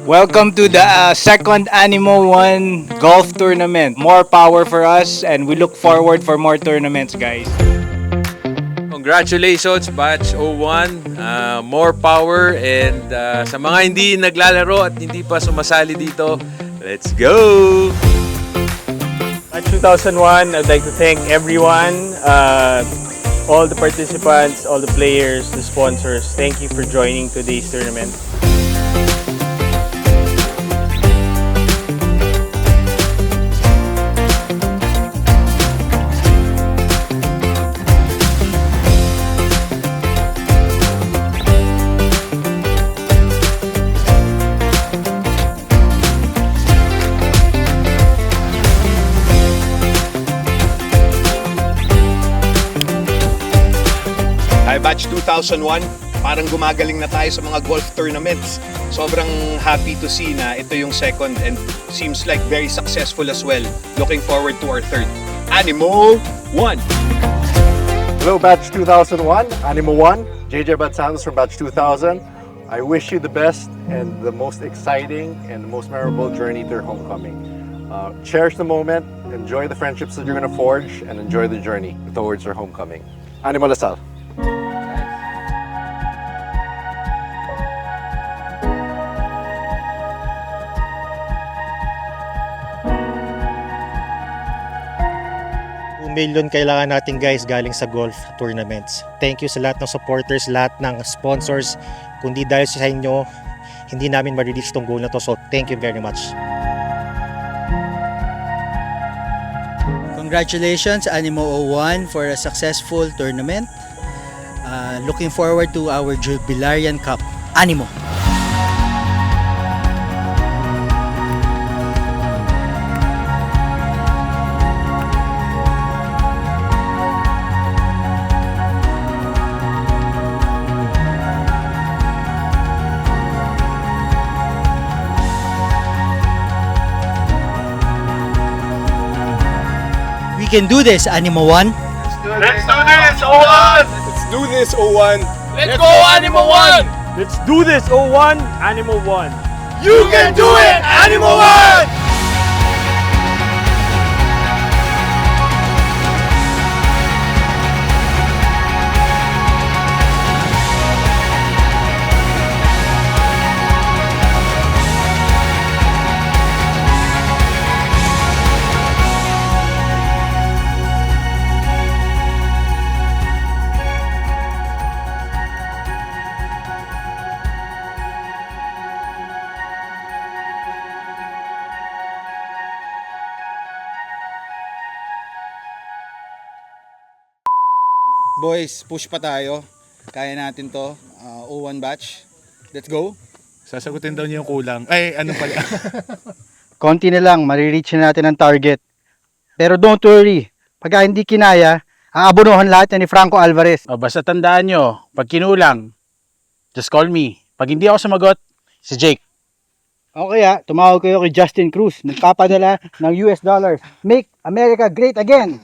Welcome to the second Animo 1 golf tournament. More power for us and we look forward for more tournaments, guys. Congratulations, Batch 01. More power and sa mga hindi naglalaro at hindi pa sumasali dito, let's go! Batch 2001, I'd like to thank everyone, all the participants, all the players, the sponsors. Thank you for joining today's tournament. Hi Batch 2001, parang gumagaling na tayo sa mga golf tournaments. Sobrang happy to see na ito yung second and seems like very successful as well. Looking forward to our third. Animo 1! Hello Batch 2001, Animo 1, JJ Batsanos from Batch 2000. I wish you the best and the most exciting and the most memorable journey to your homecoming. Cherish the moment, enjoy the friendships that you're going to forge, and enjoy the journey towards your homecoming. Animo Lasal. Million kailangan natin guys galing sa golf tournaments. Thank you sa lahat ng supporters, lahat ng sponsors. Kundi dahil sa inyo, hindi namin ma-release tong goal na to. So thank you very much. Congratulations Animo 01 for a successful tournament. Looking forward to our Jubilarian Cup. Animo! We can do this, Animo 1. Let's do this, O1! Let's do this, 01! Let's go, Animo 1! Let's do this, O1, Animo 1. You can do it, Animo 1! Boys, push pa tayo. Kaya natin to. O1 batch. Let's go. Sasagutin daw niya yung kulang. Ay, ano pala? Konti na lang, marireach na natin ang target. Pero don't worry, pag hindi kinaya, aabonohan lahat yan ni Franco Alvarez. Basta tandaan nyo, pag kinulang, just call me. Pag hindi ako sumagot, si Jake. O kaya, tumawag kayo kay Justin Cruz, nagpapadala ng US dollars. Make America great again!